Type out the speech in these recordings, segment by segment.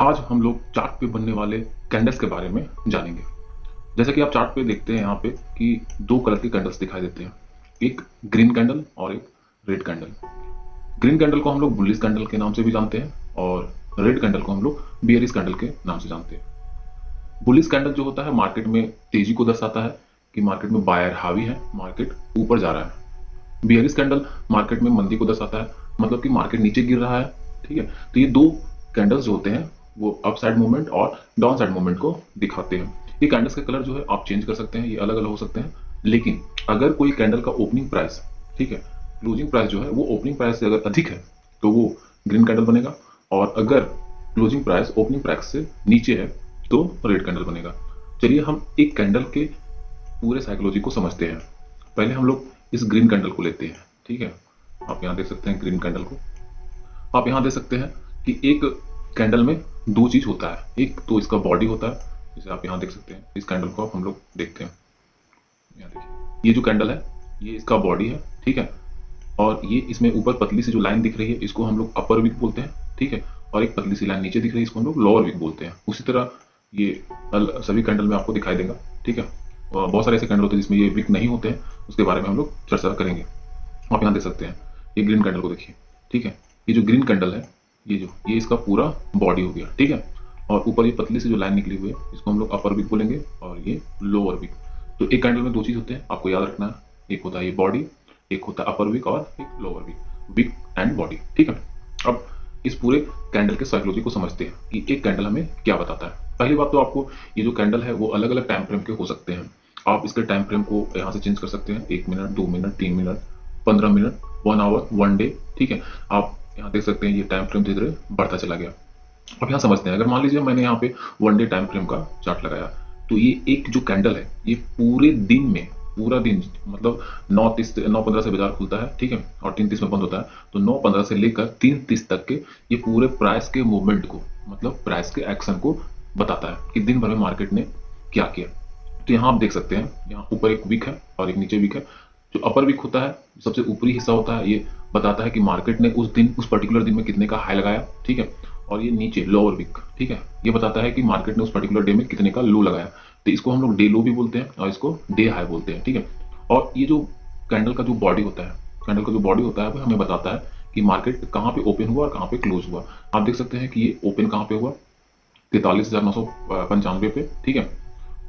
आज हम लोग चार्ट पे बनने वाले कैंडल्स के बारे में जानेंगे। जैसे कि आप चार्ट पे देखते हैं यहाँ पे कि दो कलर के कैंडल्स दिखाई देते हैं, एक ग्रीन कैंडल और एक रेड कैंडल। ग्रीन कैंडल को हम लोग बुलिश कैंडल के नाम से भी जानते हैं और रेड कैंडल को हम लोग बियरिश कैंडल के नाम से जानते हैं। बुलिश कैंडल जो होता है मार्केट में तेजी को दर्शाता है कि मार्केट में बायर हावी है, मार्केट ऊपर जा रहा है। बियरिश कैंडल मार्केट में मंदी को दर्शाता है, मतलब कि मार्केट नीचे गिर रहा है। ठीक है, तो ये दो कैंडल्स जो होते हैं वो अप साइड मूवमेंट और डाउन साइड मूवमेंट को दिखाते हैं। ये कैंडल्स के कलर जो है आप चेंज कर सकते हैं, ये अलग अलग हो सकते हैं। लेकिन अगर कोई कैंडल का ओपनिंग प्राइस, ठीक है, क्लोजिंग प्राइस जो है वो ओपनिंग प्राइस से अगर अधिक है तो वो ग्रीन कैंडल बनेगा, और अगर क्लोजिंग प्राइस ओपनिंग प्राइस से नीचे है तो रेड कैंडल बनेगा। चलिए हम एक कैंडल के पूरे साइकोलॉजी को समझते हैं। पहले हम लोग इस ग्रीन कैंडल को लेते हैं। ठीक है, आप यहाँ देख सकते हैं ग्रीन कैंडल को। आप यहाँ देख सकते हैं कि एक कैंडल में दो चीज होता है, एक तो इसका बॉडी होता है, जैसे आप यहाँ देख सकते हैं। इस कैंडल को आप हम लोग देखते हैं, यहाँ देखिए, ये जो कैंडल है ये इसका बॉडी है। ठीक है, और ये इसमें ऊपर पतली सी जो लाइन दिख रही है इसको हम लोग अपर विक बोलते हैं। ठीक है, और एक पतली सी लाइन नीचे दिख रही है इसको हम लोग लोअर विक बोलते हैं। उसी तरह ये सभी कैंडल में आपको दिखाई देगा। ठीक है, और बहुत सारे ऐसे कैंडल होते हैं जिसमें ये विक नहीं होते हैं, उसके बारे में हम लोग चर्चा करेंगे। आप यहाँ देख सकते हैं ये ग्रीन कैंडल को देखिए। ठीक है, ये जो ग्रीन कैंडल है ये इसका पूरा बॉडी हो गया। ठीक है, और ऊपर ये पतली सी जो लाइन निकली हुई है इसको हम लोग अपर विक बोलेंगे और ये लोअर विक। तो एक कैंडल में दो चीज होते हैं, आपको याद रखना है, एक होता है ये बॉडी, एक होता है अपर विक और एक lower wick, wick and body. ठीक है, अब इस पूरे कैंडल के साइकोलॉजी को समझते हैं कि एक कैंडल हमें क्या बताता है। पहली बात तो आपको ये जो कैंडल है वो अलग अलग टाइम फ्रेम के हो सकते हैं। आप इसके टाइम फ्रेम को यहाँ से चेंज कर सकते हैं, 1 minute, 2 minute, 3 minute, 15 minute, 1 hour, 1 day. ठीक है, आप यहाँ देख सकते हैं ये टाइम फ्रेम धीरे धीरे बढ़ता चला गया। अब यहाँ समझते हैं, अगर मान लीजिए मैंने यहाँ पे 1 डे टाइम फ्रेम का चार्ट लगाया, तो ये एक जो कैंडल है ये पूरे दिन में, पूरा दिन मतलब 9:30 से 9:15 से बाजार खुलता है। ठीक है, और 3:30 में बंद होता है, तो 9:15 से लेकर 3:30 तक के ये पूरे प्राइस के मूवमेंट को, मतलब प्राइस के एक्शन को बताता है कि दिन भर में मार्केट ने क्या किया। तो यहाँ आप देख सकते हैं, यहाँ ऊपर एक विक है और एक नीचे विक है। जो अपर विक होता है, सबसे ऊपरी हिस्सा होता है, ये बताता है कि मार्केट ने उस दिन, उस पर्टिकुलर दिन में कितने का हाई लगाया। ठीक है, और ये नीचे लोअर विक, ठीक है, ये बताता है कि मार्केट ने उस पर्टिकुलर डे में कितने का लो लगाया। तो इसको हम लोग डे लो भी बोलते हैं और इसको डे हाई बोलते हैं। ठीक है, और ये जो कैंडल का जो बॉडी होता है, कैंडल का जो बॉडी होता है वो हमें बताता है कि मार्केट कहाँ पे ओपन हुआ और कहाँ पे क्लोज हुआ। आप देख सकते हैं कि ये ओपन कहाँ पे हुआ, 43,995 पे। ठीक है,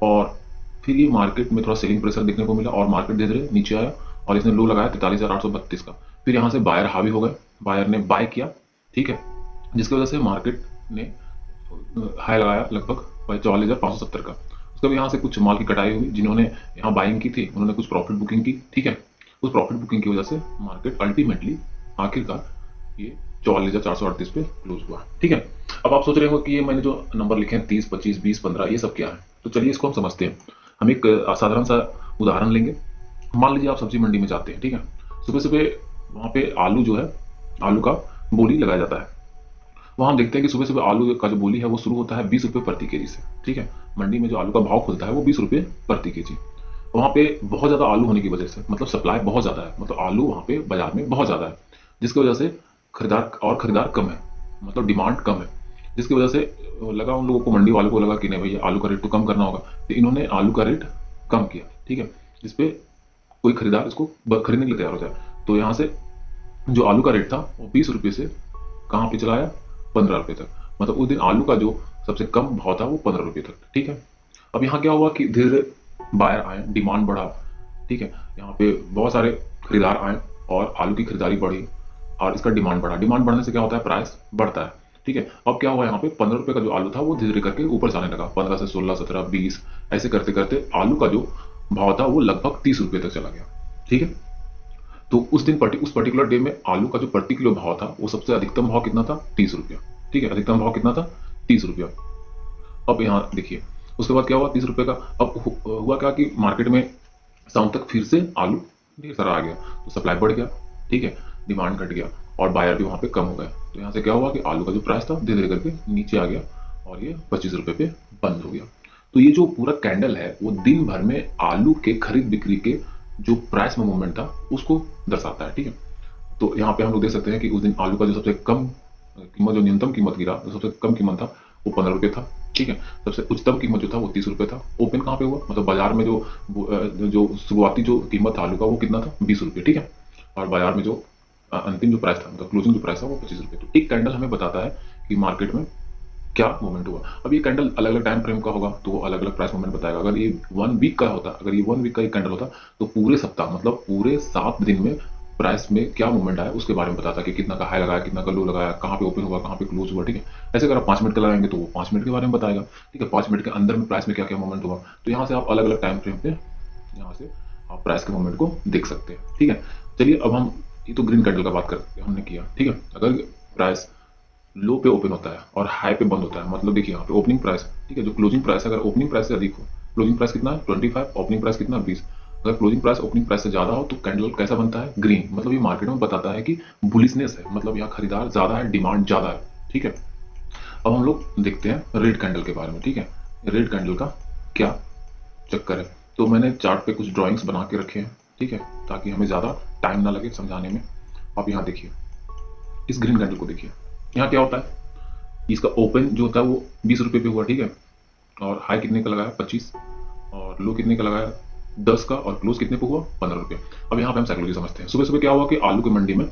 और फिर ये मार्केट में थोड़ा सेलिंग प्रेशर देखने को मिला और मार्केट धीरे धीरे नीचे आया और इसने लो लगाया 43,832 का। फिर यहाँ से बायर हावी हो गए, बायर ने बाय किया। ठीक है, जिसकी वजह से मार्केट ने हाई लगाया लगभग 44,570 का। उसके बाद यहाँ से कुछ माल की कटाई हुई, जिन्होंने यहाँ बाइंग की थी उन्होंने कुछ प्रॉफिट बुकिंग की। ठीक है, उस प्रॉफिट बुकिंग की वजह से मार्केट अल्टीमेटली आखिरकार ये 44,438 पे क्लोज हुआ। ठीक है, अब आप सोच रहे हो कि ये मैंने जो नंबर लिखे हैं 30, 25, 20, 15, ये सब क्या है। तो चलिए इसको हम समझते हैं। हम एक साधारण सा उदाहरण लेंगे। मान लीजिए आप सब्जी मंडी में जाते हैं। ठीक है, सुबह सुबह वहाँ पे आलू जो है, आलू का बोली लगाया जाता है। वहाँ हम देखते हैं कि सुबह सुबह आलू का जो बोली है वो शुरू होता है 20 रुपये प्रति केजी से। ठीक है, मंडी में जो आलू का भाव खुलता है वो 20 रुपये प्रति केजी। वहाँ पे बहुत ज़्यादा आलू होने की वजह से, मतलब सप्लाई बहुत ज़्यादा है, मतलब आलू वहाँ पे बाजार में बहुत ज़्यादा है, जिसकी वजह से खरीदार कम है, मतलब डिमांड कम है। जिसकी वजह से लगा उन लोगों को, मंडी वालों को लगा कि नहीं भैया आलू का रेट तो कम करना होगा, तो इन्होंने आलू का रेट कम किया। ठीक है, जिसपे कोई खरीदार इसको खरीदने के लिए तैयार हो जाए। तो यहाँ से जो आलू का रेट था वो 20 रुपये से कहाँ पे चला आया, 15 रुपये तक। मतलब उस दिन आलू का जो सबसे कम भाव था वो 15 रुपये तक। ठीक है, अब यहाँ क्या हुआ कि धीरे धीरे बायर आए, डिमांड बढ़ा। ठीक है, यहाँ पे बहुत सारे खरीदार आए और आलू की खरीदारी बढ़ी और इसका डिमांड बढ़ा। डिमांड बढ़ने से क्या होता है, प्राइस बढ़ता है। ठीक है, अब क्या हुआ, यहाँ पे 15 रुपये का जो आलू था वो धीरे धीरे करके ऊपर जाने लगा, 15 से 16, 17, 20, ऐसे करते करते आलू का जो भाव था वो लगभग 30 रुपये तक चला गया। ठीक है, तो उस दिन उस पर्टिकुलर डे में आलू का जो प्रति किलो भाव था वो सबसे अधिकतम भाव कितना था, 30 रुपया। ठीक है, अधिकतम भाव कितना था, 30 रुपया। अब यहाँ देखिए उसके बाद क्या हुआ, 30 रुपये का। अब हुआ क्या कि मार्केट में शाम तक फिर से आलू ढेर सारा आ गया, तो सप्लाई बढ़ गया। ठीक है, डिमांड घट गया और बायर भी वहाँ पे कम हो गए। तो यहाँ से क्या हुआ कि आलू का जो प्राइस था धीरे धीरे करके नीचे आ गया और ये 25 रुपये पे बंद हो गया। तो ये जो पूरा कैंडल है वो दिन भर में आलू के खरीद बिक्री के जो प्राइस में मूवमेंट था उसको दर्शाता है। ठीक है, तो यहाँ पे हम लोग देख सकते हैं कि उस दिन आलू का जो सबसे कम कीमत, जो न्यूनतम कीमत गिरा, जो सबसे कम कीमत था वो 15 रुपये था, ठीक है। सबसे उच्चतम कीमत जो था वो 30 रुपये था। ओपन कहाँ पे हुआ, मतलब बाजार में जो शुरुआती जो कीमत था आलू का वो कितना था, 20 रुपये, ठीक है। और बाजार में जो अंतिम जो प्राइस था, मतलब क्लोजिंग जो प्राइस था वो 25 रुपये। तो एक कैंडल हमें बताता है कि मार्केट में क्या मूवमेंट हुआ। अब ये कैंडल अलग अलग टाइम फ्रेम का होगा तो अलग अलग प्राइस मूवमेंट बताएगा। अगर ये 1 वीक का होता, अगर ये 1 वीक का एक कैंडल होता तो पूरे सप्ताह, मतलब पूरे 7 दिन में प्राइस में क्या मूवमेंट आया उसके बारे में बताता कि कितना का हाई लगाया, कितना का लो लगाया, कहाँ पे ओपन हुआ, कहाँ पे क्लोज हुआ, ठीक है। ऐसे अगर आप 5 मिनट का लगाएंगे तो वो 5 मिनट के बारे में बताएगा, ठीक है। 5 मिनट के अंदर में प्राइस में क्या क्या मूवमेंट हुआ। तो यहाँ से आप अलग अलग टाइम फ्रेम पे यहाँ से आप प्राइस के मूवमेंट को देख सकते हैं, ठीक है। चलिए अब हम, ये तो ग्रीन कैंडल का बात करते हमने किया, ठीक है। अगर प्राइस लो पे ओपन होता है और हाई पे बंद होता है, मतलब देखिए यहाँ पे ओपनिंग प्राइस, ठीक है, जो क्लोजिंग प्राइस है, अगर ओपनिंग प्राइस से अधिक हो, क्लोजिंग प्राइस कितना है 25, ओपनिंग प्राइस कितना 20, अगर क्लोजिंग प्राइस ओपनिंग प्राइस से ज्यादा हो तो कैंडल कैसा बनता है, ग्रीन। मतलब ये मार्केट में बताता है कि बुलिशनेस है, मतलब यहाँ खरीदार ज्यादा है, डिमांड ज्यादा है, ठीक है। अब हम लोग देखते हैं रेड कैंडल के बारे में, ठीक है। रेड कैंडल का क्या चक्कर है, तो मैंने चार्ट पे कुछ ड्राइंग्स बना के रखे हैं, ठीक है, ताकि हमें ज्यादा टाइम ना लगे समझाने में। आप यहाँ देखिए, इस ग्रीन कैंडल को देखिए, यहाँ क्या होता है, इसका ओपन जो होता है वो 20 रुपये पे हुआ, ठीक है। और हाई कितने का लगाया 25, और लो कितने का लगाया 10 का, और क्लोज कितने पे हुआ 15 रुपये। अब यहाँ पे हम साइकोलॉजी समझते हैं। सुबह सुबह क्या हुआ कि आलू की मंडी में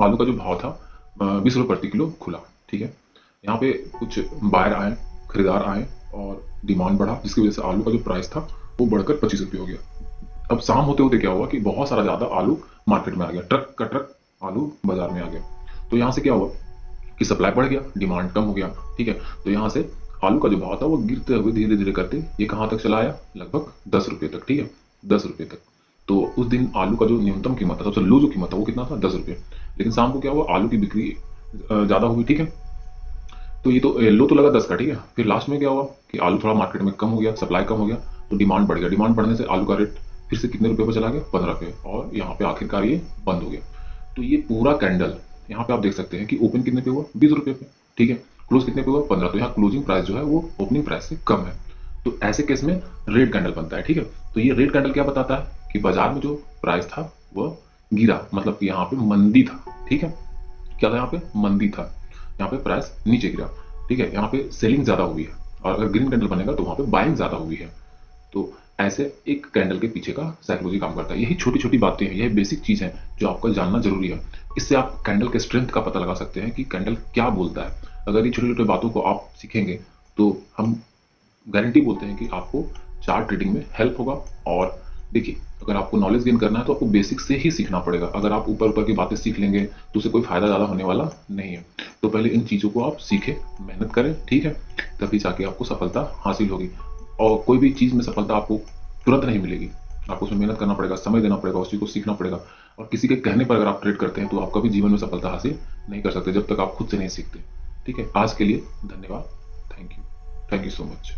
आलू का जो भाव था 20 रुपये प्रति किलो खुला, ठीक है। यहाँ पे कुछ बायर आए, खरीदार आए, और डिमांड बढ़ा, जिसकी वजह से आलू का जो प्राइस था वो बढ़कर 25 रुपये हो गया। अब शाम होते होते क्या हुआ कि बहुत सारा ज्यादा आलू मार्केट में आ गया, ट्रक का ट्रक आलू बाजार में आ गया। तो यहाँ से क्या हुआ कि सप्लाई बढ़ गया, डिमांड कम हो गया, ठीक है। तो यहाँ से आलू का जो भाव था वो गिरते हुए धीरे धीरे करते ये कहाँ तक चला आया, लगभग 10 रुपये तक, ठीक है, 10 रुपये तक। तो उस दिन आलू का जो न्यूनतम कीमत था, सबसे लो जो कीमत था वो कितना था, 10 रुपये। लेकिन शाम को क्या हुआ, आलू की बिक्री ज्यादा हुई, ठीक है। तो ये तो लो तो लगा 10 का, ठीक है। फिर लास्ट में क्या हुआ कि आलू थोड़ा मार्केट में कम हो गया, सप्लाई कम हो गया, तो डिमांड बढ़ गया। डिमांड बढ़ने से आलू का रेट फिर से कितने रुपए पर चला गया, 15 रुपये, और यहाँ पे आखिरकार ये बंद हो गया। तो ये पूरा कैंडल यहाँ पे आप देख सकते हैं कि ओपन कितने पे हुआ, 20 रुपये पे, ठीक है। क्लोज कितने पे हुआ, 15। तो यहाँ क्लोजिंग प्राइस जो है वो ओपनिंग प्राइस से कम है। तो ऐसे केस में रेड कैंडल बनता है, ठीक है। तो ये रेड कैंडल क्या बताता है कि बाजार में जो प्राइस था वह गिरा, मतलब कि यहाँ पे मंदी था, ठीक है। क्या था, यहाँ पे मंदी था, यहाँ पे प्राइस नीचे गिरा, ठीक है। यहाँ पे सेलिंग ज्यादा हुई है, और अगर ग्रीन कैंडल बनेगा तो वहां पे बाइंग ज्यादा हुई है। तो ऐसे एक कैंडल के पीछे का साइकोलॉजी काम करता है। यही छोटी छोटी बातें हैं, यही बेसिक चीज है जो आपको जानना जरूरी है। इससे आप कैंडल के स्ट्रेंथ का पता लगा सकते हैं कि कैंडल क्या बोलता है। अगर ये छोटी छोटी बातों को आप सीखेंगे तो हम गारंटी बोलते हैं कि आपको चार्ट ट्रेडिंग में हेल्प होगा। और देखिए, अगर आपको नॉलेज गेन करना है तो आपको बेसिक से ही सीखना पड़ेगा। अगर आप ऊपर ऊपर की बातें सीख लेंगे तो उससे कोई फायदा ज्यादा होने वाला नहीं है। तो पहले इन चीजों को आप सीखें, मेहनत करें, ठीक है, तभी जाके आपको सफलता हासिल होगी। और कोई भी चीज में सफलता आपको तुरंत नहीं मिलेगी, आपको उसमें मेहनत करना पड़ेगा, समय देना पड़ेगा, उस चीज को सीखना पड़ेगा। और किसी के कहने पर अगर आप ट्रेड करते हैं तो आप कभी जीवन में सफलता हासिल नहीं कर सकते जब तक आप खुद से नहीं सीखते, ठीक है। आज के लिए धन्यवाद, thank you, thank you so much.